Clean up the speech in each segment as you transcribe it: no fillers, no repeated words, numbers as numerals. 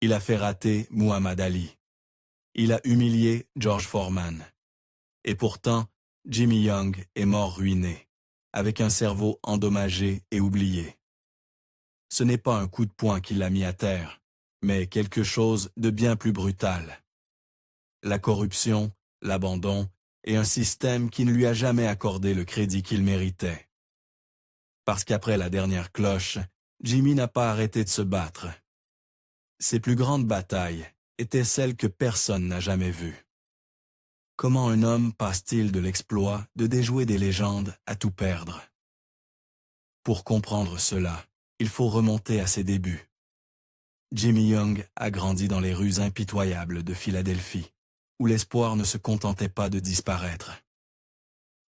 Il a fait rater Muhammad Ali. Il a humilié George Foreman. Et pourtant, Jimmy Young est mort ruiné, avec un cerveau endommagé et oublié. Ce n'est pas un coup de poing qui l'a mis à terre, mais quelque chose de bien plus brutal. La corruption, l'abandon et un système qui ne lui a jamais accordé le crédit qu'il méritait. Parce qu'après la dernière cloche, Jimmy n'a pas arrêté de se battre. Ses plus grandes batailles étaient celles que personne n'a jamais vues. Comment un homme passe-t-il de l'exploit de déjouer des légendes à tout perdre? Pour comprendre cela, il faut remonter à ses débuts. Jimmy Young a grandi dans les rues impitoyables de Philadelphie, où l'espoir ne se contentait pas de disparaître.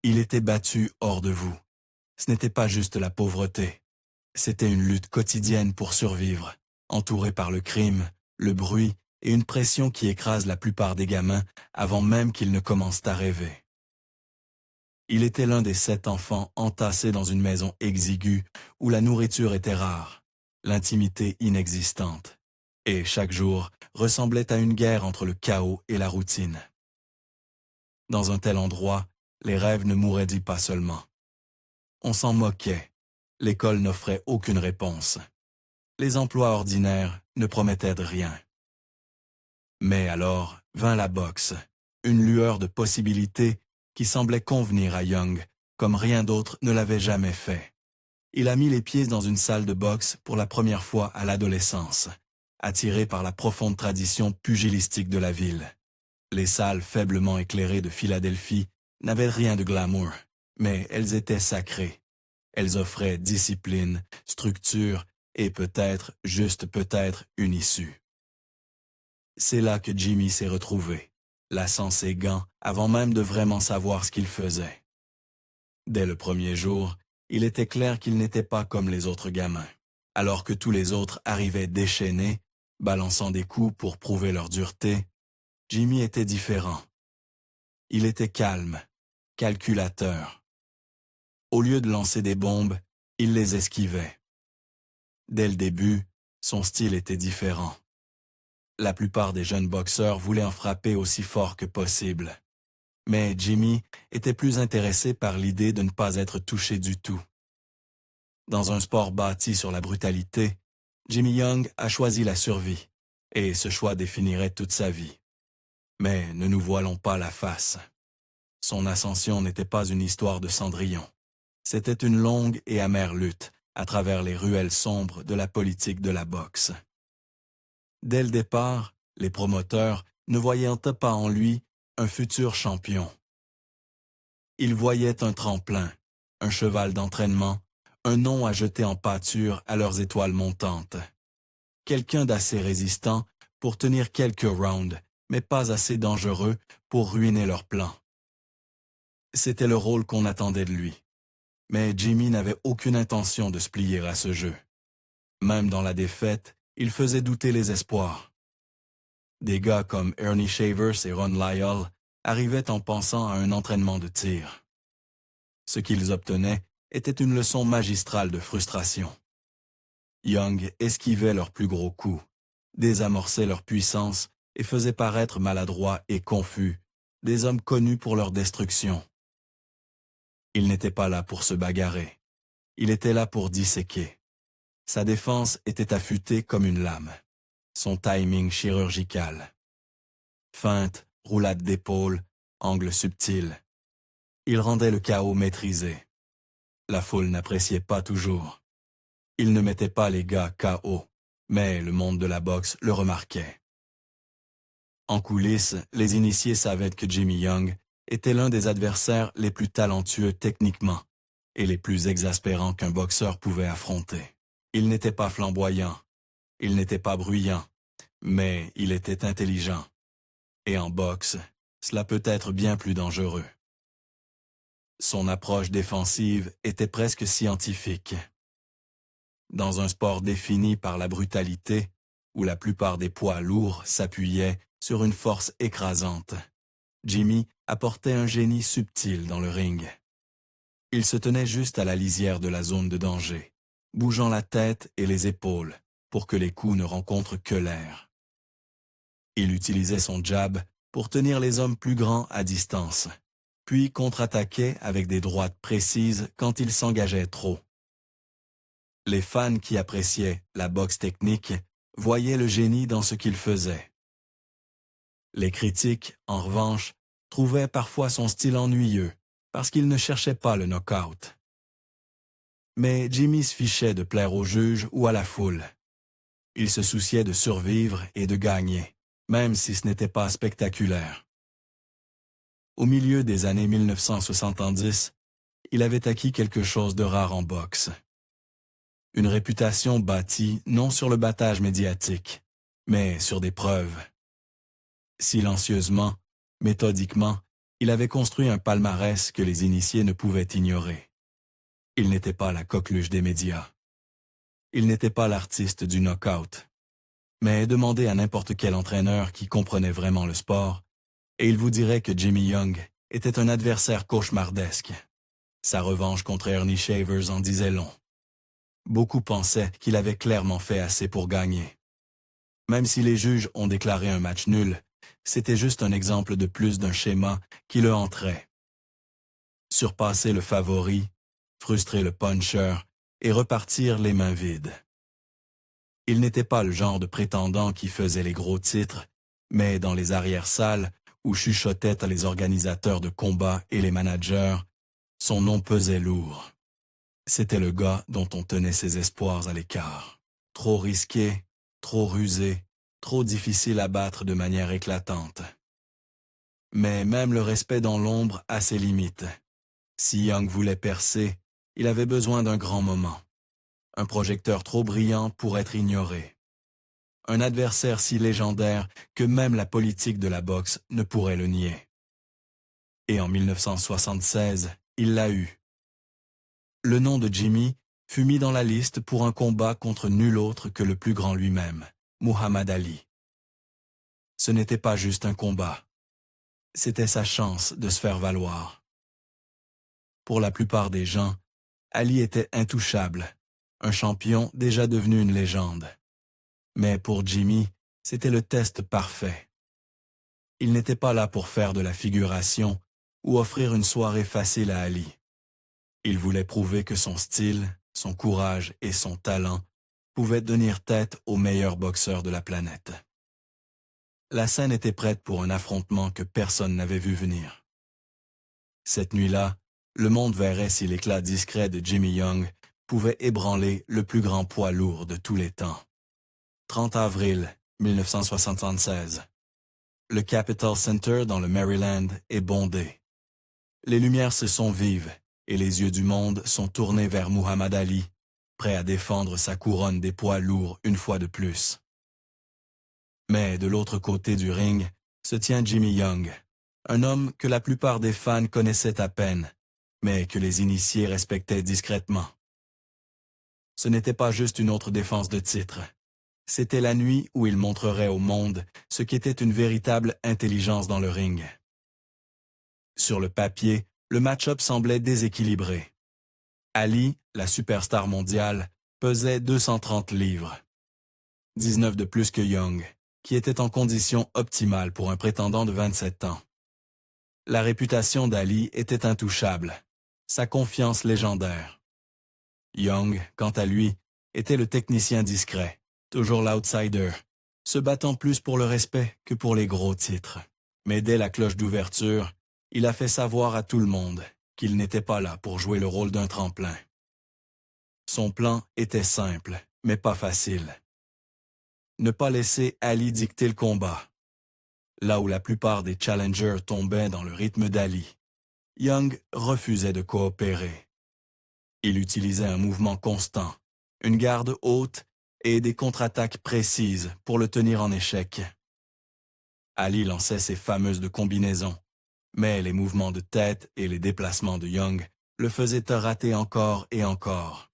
Il était battu hors de vous. Ce n'était pas juste la pauvreté. C'était une lutte quotidienne pour survivre, entouré par le crime, le bruit et une pression qui écrase la plupart des gamins avant même qu'ils ne commencent à rêver. Il était l'un des 7 enfants entassés dans une maison exiguë où la nourriture était rare, l'intimité inexistante, et chaque jour ressemblait à une guerre entre le chaos et la routine. Dans un tel endroit, les rêves ne mouraient pas seulement. On s'en moquait, l'école n'offrait aucune réponse. Les emplois ordinaires ne promettaient de rien. Mais alors vint la boxe, une lueur de possibilités qui semblait convenir à Young, comme rien d'autre ne l'avait jamais fait. Il a mis les pieds dans une salle de boxe pour la première fois à l'adolescence, attiré par la profonde tradition pugilistique de la ville. Les salles faiblement éclairées de Philadelphie n'avaient rien de glamour, mais elles étaient sacrées. Elles offraient discipline, structure et peut-être, juste peut-être, une issue. C'est là que Jimmy s'est retrouvé, lassant ses gants avant même de vraiment savoir ce qu'il faisait. Dès le premier jour, il était clair qu'il n'était pas comme les autres gamins. Alors que tous les autres arrivaient déchaînés, balançant des coups pour prouver leur dureté, Jimmy était différent. Il était calme, calculateur. Au lieu de lancer des bombes, il les esquivait. Dès le début, son style était différent. La plupart des jeunes boxeurs voulaient en frapper aussi fort que possible. Mais Jimmy était plus intéressé par l'idée de ne pas être touché du tout. Dans un sport bâti sur la brutalité, Jimmy Young a choisi la survie, et ce choix définirait toute sa vie. Mais ne nous voilons pas la face. Son ascension n'était pas une histoire de Cendrillon. C'était une longue et amère lutte à travers les ruelles sombres de la politique de la boxe. Dès le départ, les promoteurs ne voyaient pas en lui un futur champion. Ils voyaient un tremplin, un cheval d'entraînement, un nom à jeter en pâture à leurs étoiles montantes. Quelqu'un d'assez résistant pour tenir quelques rounds, mais pas assez dangereux pour ruiner leur plan. C'était le rôle qu'on attendait de lui. Mais Jimmy n'avait aucune intention de se plier à ce jeu. Même dans la défaite, il faisait douter les espoirs. Des gars comme Ernie Shavers et Ron Lyall arrivaient en pensant à un entraînement de tir. Ce qu'ils obtenaient était une leçon magistrale de frustration. Young esquivait leurs plus gros coups, désamorçait leur puissance et faisait paraître maladroits et confus des hommes connus pour leur destruction. Il n'était pas là pour se bagarrer. Il était là pour disséquer. Sa défense était affûtée comme une lame. Son timing chirurgical. Feinte, roulade d'épaule, angle subtil. Il rendait le chaos maîtrisé. La foule n'appréciait pas toujours. Il ne mettait pas les gars KO, mais le monde de la boxe le remarquait. En coulisses, les initiés savaient que Jimmy Young était l'un des adversaires les plus talentueux techniquement et les plus exaspérants qu'un boxeur pouvait affronter. Il n'était pas flamboyant, il n'était pas bruyant, mais il était intelligent. Et en boxe, cela peut être bien plus dangereux. Son approche défensive était presque scientifique. Dans un sport défini par la brutalité, où la plupart des poids lourds s'appuyaient sur une force écrasante, Jimmy apportait un génie subtil dans le ring. Il se tenait juste à la lisière de la zone de danger, bougeant la tête et les épaules pour que les coups ne rencontrent que l'air. Il utilisait son jab pour tenir les hommes plus grands à distance, puis contre-attaquait avec des droites précises quand il s'engageait trop. Les fans qui appréciaient la boxe technique voyaient le génie dans ce qu'il faisait. Les critiques, en revanche, trouvaient parfois son style ennuyeux parce qu'il ne cherchait pas le knockout. Mais Jimmy se fichait de plaire aux juges ou à la foule. Il se souciait de survivre et de gagner, même si ce n'était pas spectaculaire. Au milieu des années 1970, il avait acquis quelque chose de rare en boxe. Une réputation bâtie non sur le battage médiatique, mais sur des preuves. Silencieusement, méthodiquement, il avait construit un palmarès que les initiés ne pouvaient ignorer. Il n'était pas la coqueluche des médias. Il n'était pas l'artiste du knockout. Mais demandez à n'importe quel entraîneur qui comprenait vraiment le sport, et il vous dirait que Jimmy Young était un adversaire cauchemardesque. Sa revanche contre Ernie Shavers en disait long. Beaucoup pensaient qu'il avait clairement fait assez pour gagner. Même si les juges ont déclaré un match nul, c'était juste un exemple de plus d'un schéma qui le hantrait. Surpasser le favori, frustrer le puncher et repartir les mains vides. Il n'était pas le genre de prétendant qui faisait les gros titres, mais dans les arrière-salles où chuchotaient les organisateurs de combats et les managers, son nom pesait lourd. C'était le gars dont on tenait ses espoirs à l'écart. Trop risqué, trop rusé, trop difficile à battre de manière éclatante. Mais même le respect dans l'ombre a ses limites. Si Young voulait percer, il avait besoin d'un grand moment. Un projecteur trop brillant pour être ignoré. Un adversaire si légendaire que même la politique de la boxe ne pourrait le nier. Et en 1976, il l'a eu. Le nom de Jimmy fut mis dans la liste pour un combat contre nul autre que le plus grand lui-même, Muhammad Ali. Ce n'était pas juste un combat. C'était sa chance de se faire valoir. Pour la plupart des gens, Ali était intouchable, un champion déjà devenu une légende. Mais pour Jimmy, c'était le test parfait. Il n'était pas là pour faire de la figuration ou offrir une soirée facile à Ali. Il voulait prouver que son style, son courage et son talent pouvaient tenir tête aux meilleurs boxeurs de la planète. La scène était prête pour un affrontement que personne n'avait vu venir. Cette nuit-là, le monde verrait si l'éclat discret de Jimmy Young pouvait ébranler le plus grand poids lourd de tous les temps. 30 avril 1976. Le Capitol Center dans le Maryland est bondé. Les lumières se sont vives et les yeux du monde sont tournés vers Muhammad Ali, prêt à défendre sa couronne des poids lourds une fois de plus. Mais de l'autre côté du ring se tient Jimmy Young, un homme que la plupart des fans connaissaient à peine, mais que les initiés respectaient discrètement. Ce n'était pas juste une autre défense de titre. C'était la nuit où il montrerait au monde ce qu'était une véritable intelligence dans le ring. Sur le papier, le match-up semblait déséquilibré. Ali, la superstar mondiale, pesait 230 livres. 19 de plus que Young, qui était en condition optimale pour un prétendant de 27 ans. La réputation d'Ali était intouchable, sa confiance légendaire. Young, quant à lui, était le technicien discret, toujours l'outsider, se battant plus pour le respect que pour les gros titres. Mais dès la cloche d'ouverture, il a fait savoir à tout le monde qu'il n'était pas là pour jouer le rôle d'un tremplin. Son plan était simple, mais pas facile. Ne pas laisser Ali dicter le combat. Là où la plupart des challengers tombaient dans le rythme d'Ali, Young refusait de coopérer. Il utilisait un mouvement constant, une garde haute et des contre-attaques précises pour le tenir en échec. Ali lançait ses fameuses de combinaisons, mais les mouvements de tête et les déplacements de Young le faisaient rater encore et encore.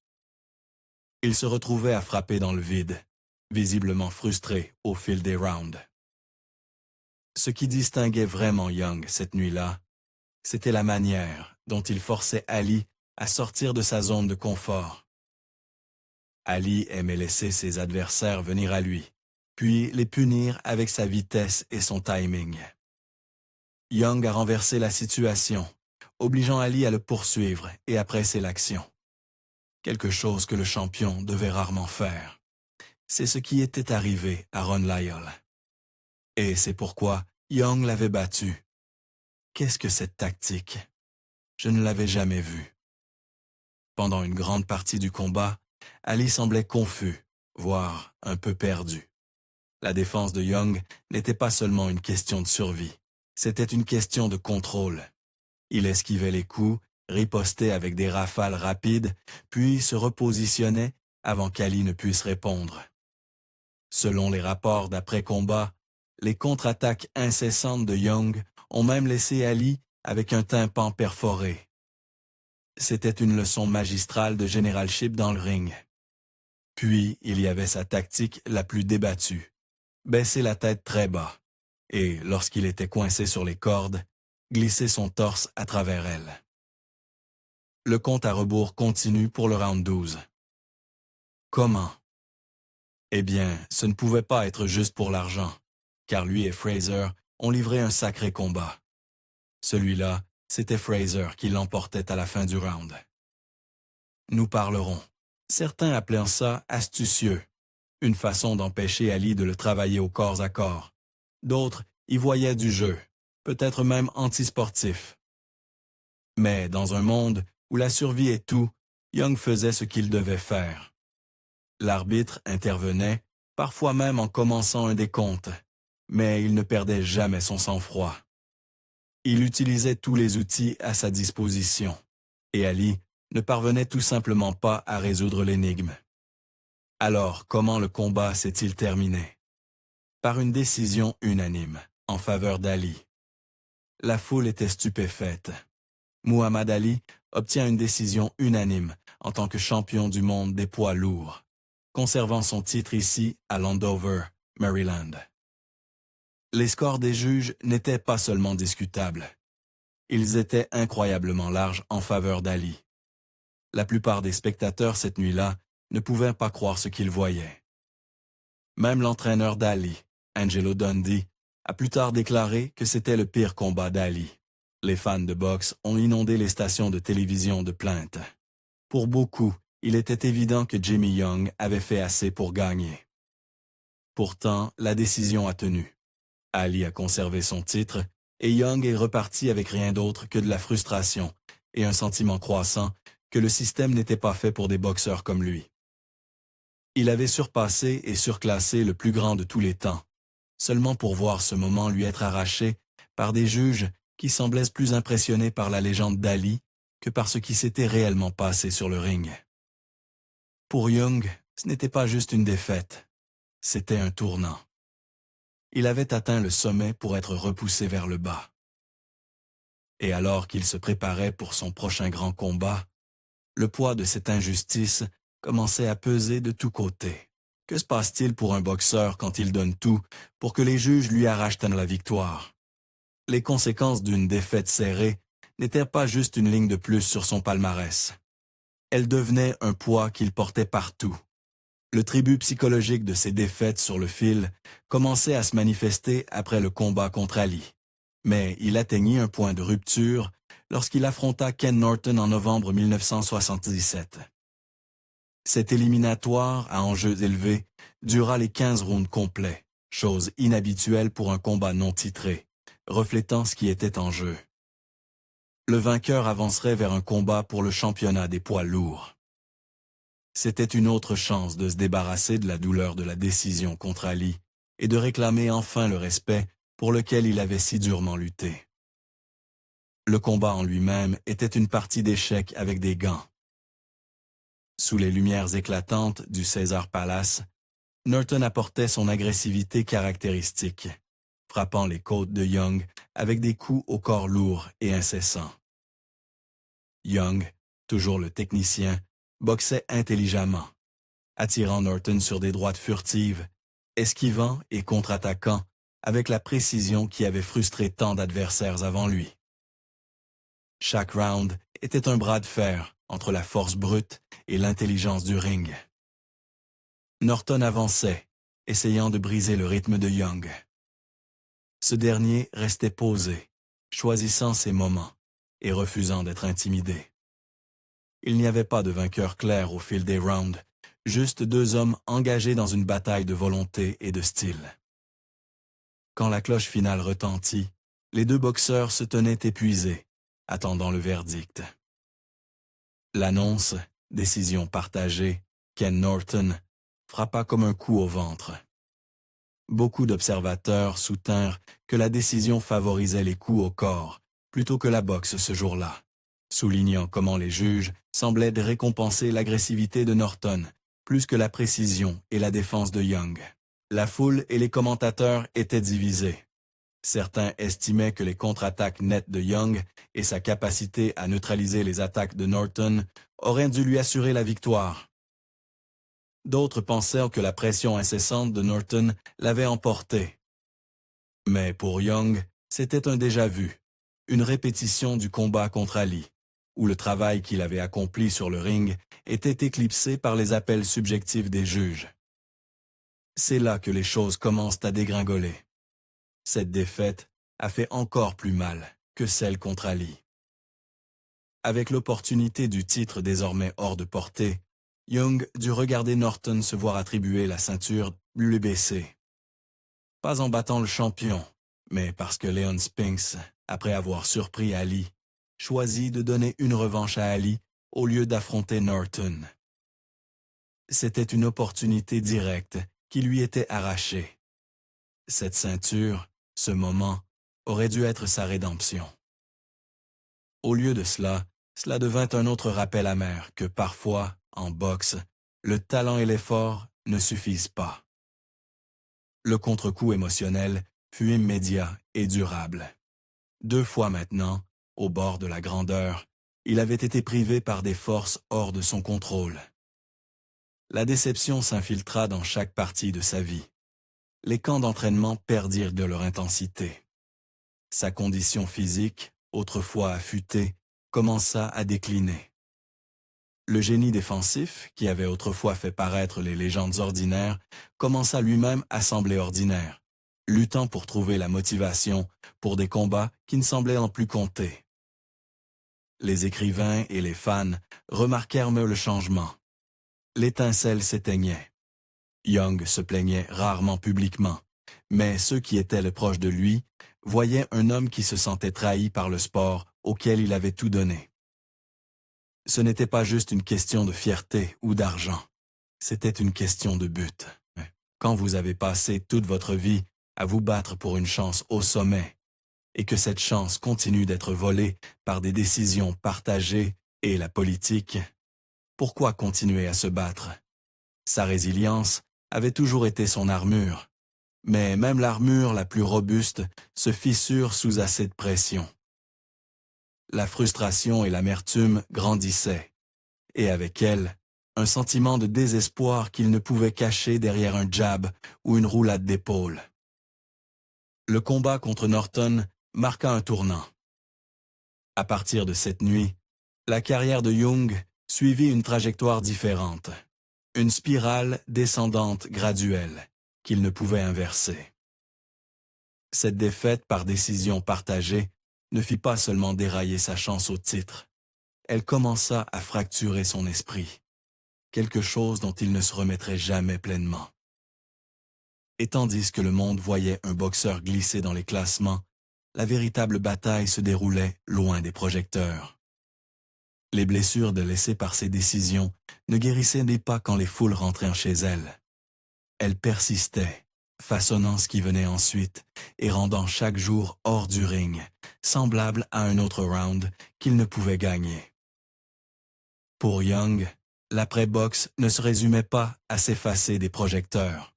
Il se retrouvait à frapper dans le vide, visiblement frustré au fil des rounds. Ce qui distinguait vraiment Young cette nuit-là, c'était la manière dont il forçait Ali à sortir de sa zone de confort. Ali aimait laisser ses adversaires venir à lui, puis les punir avec sa vitesse et son timing. Young a renversé la situation, obligeant Ali à le poursuivre et à presser l'action. Quelque chose que le champion devait rarement faire. C'est ce qui était arrivé à Ron Lyall. Et c'est pourquoi Young l'avait battu. Qu'est-ce que cette tactique? Je ne l'avais jamais vue. Pendant une grande partie du combat, Ali semblait confus, voire un peu perdu. La défense de Young n'était pas seulement une question de survie, c'était une question de contrôle. Il esquivait les coups, ripostait avec des rafales rapides, puis se repositionnait avant qu'Ali ne puisse répondre. Selon les rapports d'après-combat, les contre-attaques incessantes de Young ont même laissé Ali avec un tympan perforé. C'était une leçon magistrale de généralship dans le ring. Puis, il y avait sa tactique la plus débattue, baisser la tête très bas, et, lorsqu'il était coincé sur les cordes, glisser son torse à travers elles. Le compte à rebours continue pour le round 12. Comment? Eh bien, ce ne pouvait pas être juste pour l'argent, car lui et Fraser ont livré un sacré combat. Celui-là, c'était Fraser qui l'emportait à la fin du round. Nous parlerons. Certains appelaient ça astucieux, une façon d'empêcher Ali de le travailler au corps à corps. D'autres y voyaient du jeu, peut-être même antisportif. Mais dans un monde où la survie est tout, Young faisait ce qu'il devait faire. L'arbitre intervenait, parfois même en commençant un décompte, mais il ne perdait jamais son sang-froid. Il utilisait tous les outils à sa disposition, et Ali ne parvenait tout simplement pas à résoudre l'énigme. Alors, comment le combat s'est-il terminé? Par une décision unanime, en faveur d'Ali. La foule était stupéfaite. Muhammad Ali obtient une décision unanime en tant que champion du monde des poids lourds, conservant son titre ici à Landover, Maryland. Les scores des juges n'étaient pas seulement discutables. Ils étaient incroyablement larges en faveur d'Ali. La plupart des spectateurs cette nuit-là ne pouvaient pas croire ce qu'ils voyaient. Même l'entraîneur d'Ali, Angelo Dundee, a plus tard déclaré que c'était le pire combat d'Ali. Les fans de boxe ont inondé les stations de télévision de plaintes. Pour beaucoup, il était évident que Jimmy Young avait fait assez pour gagner. Pourtant, la décision a tenu. Ali a conservé son titre et Young est reparti avec rien d'autre que de la frustration et un sentiment croissant que le système n'était pas fait pour des boxeurs comme lui. Il avait surpassé et surclassé le plus grand de tous les temps, seulement pour voir ce moment lui être arraché par des juges qui semblaient plus impressionnés par la légende d'Ali que par ce qui s'était réellement passé sur le ring. Pour Young, ce n'était pas juste une défaite, c'était un tournant. Il avait atteint le sommet pour être repoussé vers le bas. Et alors qu'il se préparait pour son prochain grand combat, le poids de cette injustice commençait à peser de tous côtés. Que se passe-t-il pour un boxeur quand il donne tout pour que les juges lui arrachent la victoire? Les conséquences d'une défaite serrée n'étaient pas juste une ligne de plus sur son palmarès. Elles devenaient un poids qu'il portait partout. Le tribut psychologique de ses défaites sur le fil commençait à se manifester après le combat contre Ali. Mais il atteignit un point de rupture lorsqu'il affronta Ken Norton en novembre 1977. Cet éliminatoire à enjeux élevés dura les 15 rounds complets, chose inhabituelle pour un combat non titré, reflétant ce qui était en jeu. Le vainqueur avancerait vers un combat pour le championnat des poids lourds. C'était une autre chance de se débarrasser de la douleur de la décision contre Ali et de réclamer enfin le respect pour lequel il avait si durement lutté. Le combat en lui-même était une partie d'échecs avec des gants. Sous les lumières éclatantes du Caesars Palace, Norton apportait son agressivité caractéristique, frappant les côtes de Young avec des coups au corps lourd et incessants. Young, toujours le technicien, boxait intelligemment, attirant Norton sur des droites furtives, esquivant et contre-attaquant avec la précision qui avait frustré tant d'adversaires avant lui. Chaque round était un bras de fer entre la force brute et l'intelligence du ring. Norton avançait, essayant de briser le rythme de Young. Ce dernier restait posé, choisissant ses moments et refusant d'être intimidé. Il n'y avait pas de vainqueur clair au fil des rounds, juste deux hommes engagés dans une bataille de volonté et de style. Quand la cloche finale retentit, les deux boxeurs se tenaient épuisés, attendant le verdict. L'annonce, décision partagée, Ken Norton, frappa comme un coup au ventre. Beaucoup d'observateurs soutinrent que la décision favorisait les coups au corps plutôt que la boxe ce jour-là, soulignant comment les juges semblaient récompenser l'agressivité de Norton plus que la précision et la défense de Young. La foule et les commentateurs étaient divisés. Certains estimaient que les contre-attaques nettes de Young et sa capacité à neutraliser les attaques de Norton auraient dû lui assurer la victoire. D'autres pensèrent que la pression incessante de Norton l'avait emporté. Mais pour Young, c'était un déjà-vu, une répétition du combat contre Ali, où le travail qu'il avait accompli sur le ring était éclipsé par les appels subjectifs des juges. C'est là que les choses commencent à dégringoler. Cette défaite a fait encore plus mal que celle contre Ali. Avec l'opportunité du titre désormais hors de portée, Young dut regarder Norton se voir attribuer la ceinture WBC. Pas en battant le champion, mais parce que Leon Spinks, après avoir surpris Ali, choisit de donner une revanche à Ali au lieu d'affronter Norton. C'était une opportunité directe qui lui était arrachée. Cette ceinture, ce moment, aurait dû être sa rédemption. Au lieu de cela devint un autre rappel amer que parfois, en boxe, le talent et l'effort ne suffisent pas. Le contre-coup émotionnel fut immédiat et durable. 2 fois maintenant, au bord de la grandeur, il avait été privé par des forces hors de son contrôle. La déception s'infiltra dans chaque partie de sa vie. Les camps d'entraînement perdirent de leur intensité. Sa condition physique, autrefois affûtée, commença à décliner. Le génie défensif, qui avait autrefois fait paraître les légendes ordinaires, commença lui-même à sembler ordinaire, luttant pour trouver la motivation pour des combats qui ne semblaient en plus compter. Les écrivains et les fans remarquèrent le changement. L'étincelle s'éteignait. Young se plaignait rarement publiquement, mais ceux qui étaient le proche de lui voyaient un homme qui se sentait trahi par le sport auquel il avait tout donné. Ce n'était pas juste une question de fierté ou d'argent, c'était une question de but. Quand vous avez passé toute votre vie à vous battre pour une chance au sommet, et que cette chance continue d'être volée par des décisions partagées et la politique, pourquoi continuer à se battre? Sa résilience avait toujours été son armure, mais même l'armure la plus robuste se fissure sous assez de pression. La frustration et l'amertume grandissaient, et avec elles, un sentiment de désespoir qu'il ne pouvait cacher derrière un jab ou une roulade d'épaule. Le combat contre Norton marqua un tournant. À partir de cette nuit, la carrière de Young suivit une trajectoire différente, une spirale descendante graduelle qu'il ne pouvait inverser. Cette défaite par décision partagée ne fit pas seulement dérailler sa chance au titre, elle commença à fracturer son esprit, quelque chose dont il ne se remettrait jamais pleinement. Et tandis que le monde voyait un boxeur glisser dans les classements, la véritable bataille se déroulait loin des projecteurs. Les blessures laissées par ces décisions ne guérissaient pas quand les foules rentraient chez elles. Elles persistaient, façonnant ce qui venait ensuite et rendant chaque jour hors du ring, semblable à un autre round qu'il ne pouvait gagner. Pour Young, l'après-boxe ne se résumait pas à s'effacer des projecteurs.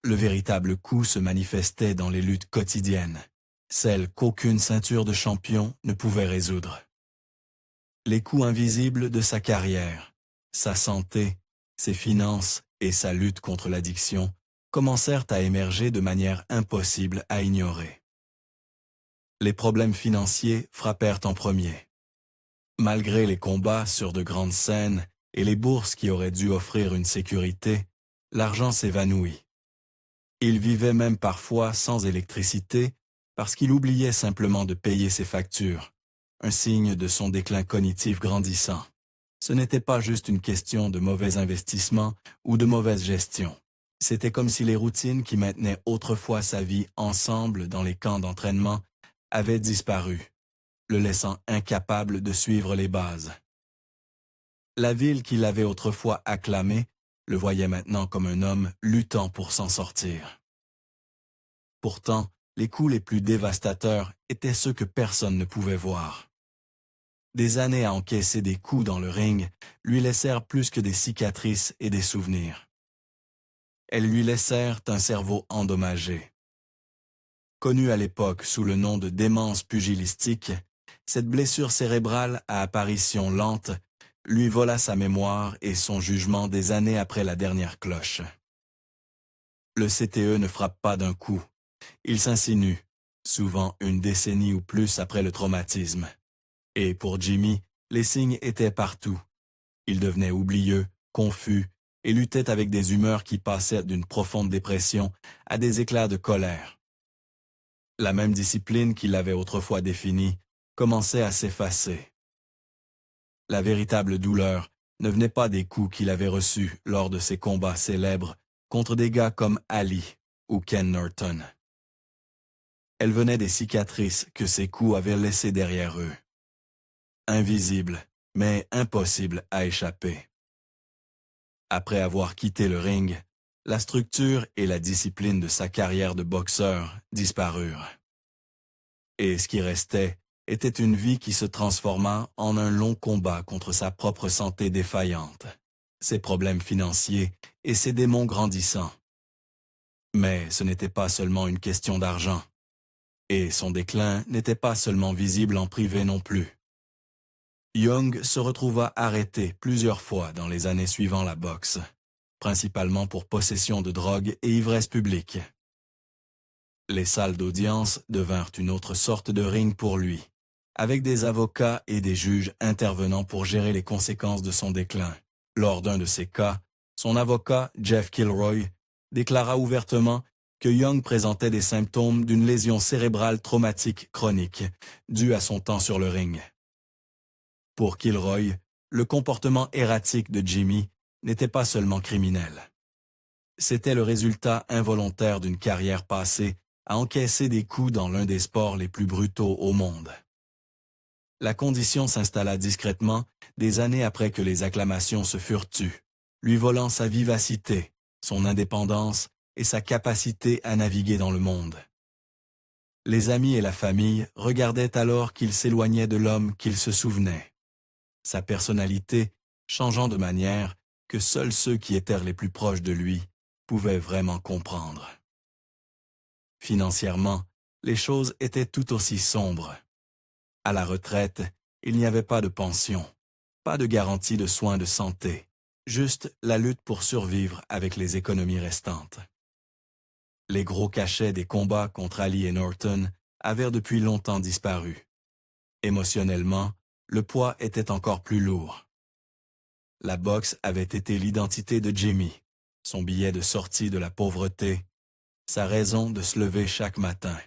Le véritable coup se manifestait dans les luttes quotidiennes, celles qu'aucune ceinture de champion ne pouvait résoudre. Les coups invisibles de sa carrière, sa santé, ses finances et sa lutte contre l'addiction commencèrent à émerger de manière impossible à ignorer. Les problèmes financiers frappèrent en premier. Malgré les combats sur de grandes scènes et les bourses qui auraient dû offrir une sécurité, l'argent s'évanouit Il vivait même parfois sans électricité parce qu'il oubliait simplement de payer ses factures, un signe de son déclin cognitif grandissant. Ce n'était pas juste une question de mauvais investissement ou de mauvaise gestion. C'était comme si les routines qui maintenaient autrefois sa vie ensemble dans les camps d'entraînement avaient disparu, le laissant incapable de suivre les bases. La ville qui l'avait autrefois acclamé le voyait maintenant comme un homme luttant pour s'en sortir. Pourtant, les coups les plus dévastateurs étaient ceux que personne ne pouvait voir. Des années à encaisser des coups dans le ring lui laissèrent plus que des cicatrices et des souvenirs. Elles lui laissèrent un cerveau endommagé. Connue à l'époque sous le nom de démence pugilistique, cette blessure cérébrale à apparition lente lui vola sa mémoire et son jugement des années après la dernière cloche. Le CTE ne frappe pas d'un coup. Il s'insinue, souvent une décennie ou plus après le traumatisme. Et pour Jimmy, les signes étaient partout. Il devenait oublieux, confus, et luttait avec des humeurs qui passaient d'une profonde dépression à des éclats de colère. La même discipline qui l'avait autrefois défini commençait à s'effacer. La véritable douleur ne venait pas des coups qu'il avait reçus lors de ses combats célèbres contre des gars comme Ali ou Ken Norton. Elle venait des cicatrices que ces coups avaient laissées derrière eux. Invisibles, mais impossibles à échapper. Après avoir quitté le ring, la structure et la discipline de sa carrière de boxeur disparurent. Et ce qui restait était une vie qui se transforma en un long combat contre sa propre santé défaillante, ses problèmes financiers et ses démons grandissants. Mais ce n'était pas seulement une question d'argent. Et son déclin n'était pas seulement visible en privé non plus. Young se retrouva arrêté plusieurs fois dans les années suivant la boxe, principalement pour possession de drogue et ivresse publique. Les salles d'audience devinrent une autre sorte de ring pour lui, avec des avocats et des juges intervenant pour gérer les conséquences de son déclin. Lors d'un de ces cas, son avocat, Jeff Kilroy, déclara ouvertement que Young présentait des symptômes d'une lésion cérébrale traumatique chronique, due à son temps sur le ring. Pour Kilroy, le comportement erratique de Jimmy n'était pas seulement criminel. C'était le résultat involontaire d'une carrière passée à encaisser des coups dans l'un des sports les plus brutaux au monde. La condition s'installa discrètement des années après que les acclamations se furent tues, lui volant sa vivacité, son indépendance et sa capacité à naviguer dans le monde. Les amis et la famille regardaient alors qu'il s'éloignait de l'homme qu'ils se souvenaient. Sa personnalité changeant de manière que seuls ceux qui étaient les plus proches de lui pouvaient vraiment comprendre. Financièrement, les choses étaient tout aussi sombres. À la retraite, il n'y avait pas de pension, pas de garantie de soins de santé, juste la lutte pour survivre avec les économies restantes. Les gros cachets des combats contre Ali et Norton avaient depuis longtemps disparu. Émotionnellement, le poids était encore plus lourd. La boxe avait été l'identité de Jimmy, son billet de sortie de la pauvreté, sa raison de se lever chaque matin.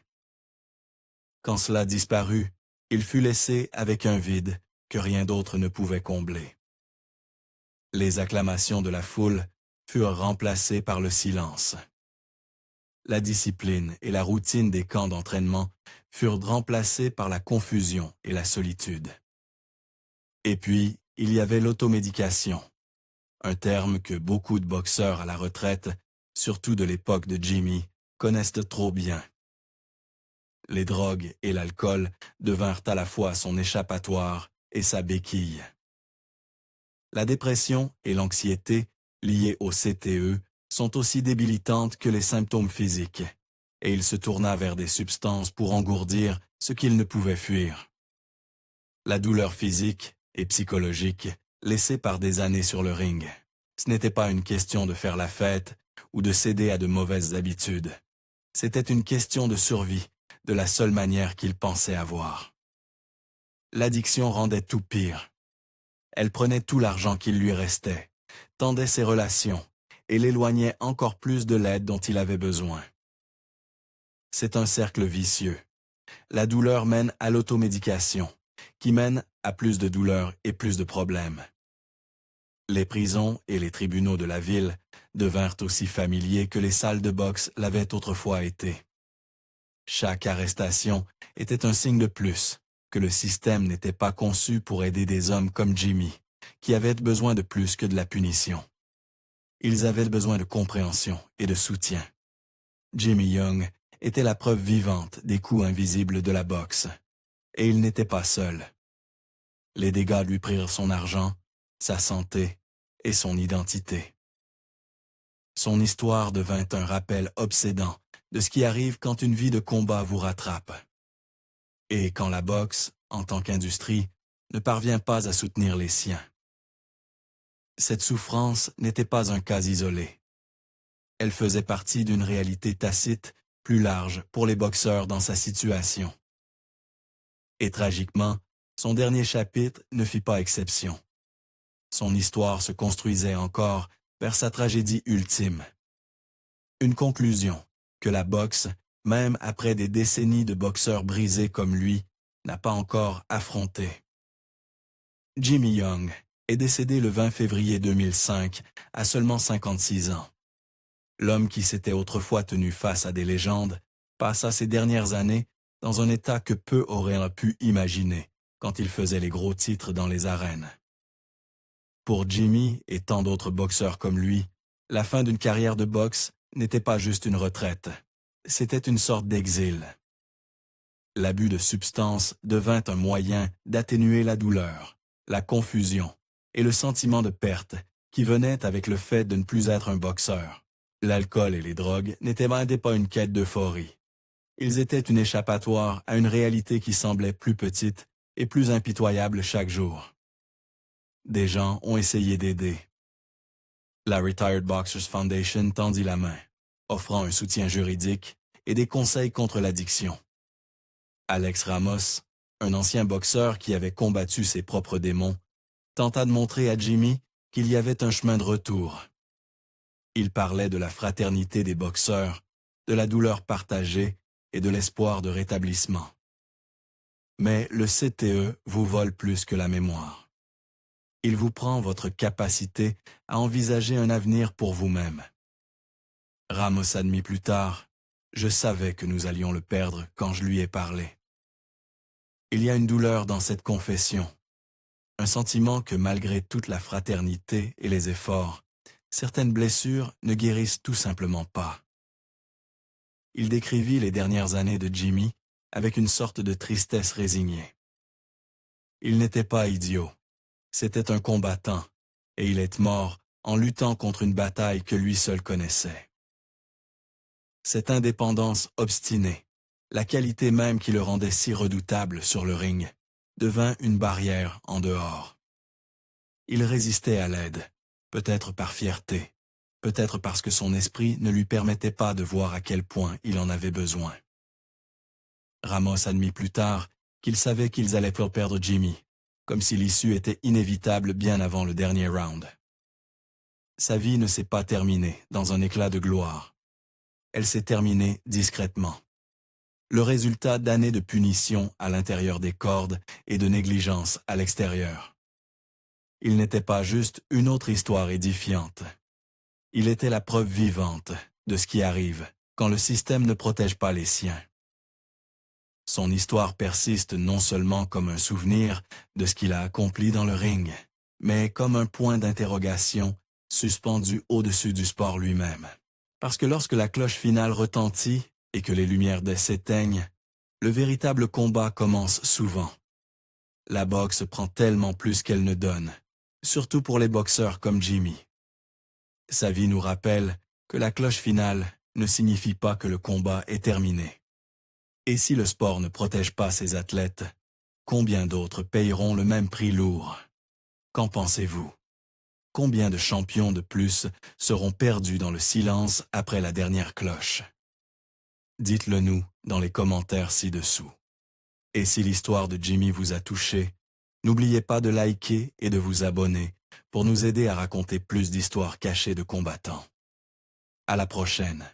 Quand cela disparut, il fut laissé avec un vide que rien d'autre ne pouvait combler. Les acclamations de la foule furent remplacées par le silence. La discipline et la routine des camps d'entraînement furent remplacées par la confusion et la solitude. Et puis, il y avait l'automédication, un terme que beaucoup de boxeurs à la retraite, surtout de l'époque de Jimmy, connaissent trop bien. Les drogues et l'alcool devinrent à la fois son échappatoire et sa béquille. La dépression et l'anxiété liées au CTE sont aussi débilitantes que les symptômes physiques, et il se tourna vers des substances pour engourdir ce qu'il ne pouvait fuir. La douleur physique et psychologique laissée par des années sur le ring. Ce n'était pas une question de faire la fête ou de céder à de mauvaises habitudes. C'était une question de survie, de la seule manière qu'il pensait avoir. L'addiction rendait tout pire. Elle prenait tout l'argent qu'il lui restait, tendait ses relations et l'éloignait encore plus de l'aide dont il avait besoin. C'est un cercle vicieux. La douleur mène à l'automédication, qui mène à plus de douleur et plus de problèmes. Les prisons et les tribunaux de la ville devinrent aussi familiers que les salles de boxe l'avaient autrefois été. Chaque arrestation était un signe de plus que le système n'était pas conçu pour aider des hommes comme Jimmy, qui avaient besoin de plus que de la punition. Ils avaient besoin de compréhension et de soutien. Jimmy Young était la preuve vivante des coups invisibles de la boxe, et il n'était pas seul. Les dégâts lui prirent son argent, sa santé et son identité. Son histoire devint un rappel obsédant de ce qui arrive quand une vie de combat vous rattrape. Et quand la boxe, en tant qu'industrie, ne parvient pas à soutenir les siens. Cette souffrance n'était pas un cas isolé. Elle faisait partie d'une réalité tacite, plus large pour les boxeurs dans sa situation. Et tragiquement, son dernier chapitre ne fit pas exception. Son histoire se construisait encore vers sa tragédie ultime. Une conclusion que la boxe, même après des décennies de boxeurs brisés comme lui, n'a pas encore affrontée. Jimmy Young est décédé le 20 février 2005 à seulement 56 ans. L'homme qui s'était autrefois tenu face à des légendes passa ces dernières années dans un état que peu auraient pu imaginer quand il faisait les gros titres dans les arènes. Pour Jimmy et tant d'autres boxeurs comme lui, la fin d'une carrière de boxe n'était pas juste une retraite, c'était une sorte d'exil. L'abus de substances devint un moyen d'atténuer la douleur, la confusion et le sentiment de perte qui venait avec le fait de ne plus être un boxeur. L'alcool et les drogues n'étaient pas une quête d'euphorie. Ils étaient une échappatoire à une réalité qui semblait plus petite et plus impitoyable chaque jour. Des gens ont essayé d'aider. La Retired Boxers Foundation tendit la main, offrant un soutien juridique et des conseils contre l'addiction. Alex Ramos, un ancien boxeur qui avait combattu ses propres démons, tenta de montrer à Jimmy qu'il y avait un chemin de retour. Il parlait de la fraternité des boxeurs, de la douleur partagée et de l'espoir de rétablissement. Mais le CTE vous vole plus que la mémoire. Il vous prend votre capacité à envisager un avenir pour vous-même. Ramos admit plus tard, « Je savais que nous allions le perdre quand je lui ai parlé. » Il y a une douleur dans cette confession, un sentiment que malgré toute la fraternité et les efforts, certaines blessures ne guérissent tout simplement pas. Il décrivit les dernières années de Jimmy avec une sorte de tristesse résignée. Il n'était pas idiot, c'était un combattant, et il est mort en luttant contre une bataille que lui seul connaissait. Cette indépendance obstinée, la qualité même qui le rendait si redoutable sur le ring, devint une barrière en dehors. Il résistait à l'aide, peut-être par fierté, peut-être parce que son esprit ne lui permettait pas de voir à quel point il en avait besoin. Ramos admit plus tard qu'il savait qu'ils allaient perdre Jimmy, comme si l'issue était inévitable bien avant le dernier round. Sa vie ne s'est pas terminée dans un éclat de gloire. Elle s'est terminée discrètement. Le résultat d'années de punition à l'intérieur des cordes et de négligence à l'extérieur. Il n'était pas juste une autre histoire édifiante. Il était la preuve vivante de ce qui arrive quand le système ne protège pas les siens. Son histoire persiste non seulement comme un souvenir de ce qu'il a accompli dans le ring, mais comme un point d'interrogation suspendu au-dessus du sport lui-même. Parce que lorsque la cloche finale retentit et que les lumières s'éteignent, le véritable combat commence souvent. La boxe prend tellement plus qu'elle ne donne, surtout pour les boxeurs comme Jimmy. Sa vie nous rappelle que la cloche finale ne signifie pas que le combat est terminé. Et si le sport ne protège pas ses athlètes, combien d'autres payeront le même prix lourd? Qu'en pensez-vous? Combien de champions de plus seront perdus dans le silence après la dernière cloche? Dites-le nous dans les commentaires ci-dessous. Et si l'histoire de Jimmy vous a touché, n'oubliez pas de liker et de vous abonner pour nous aider à raconter plus d'histoires cachées de combattants. À la prochaine.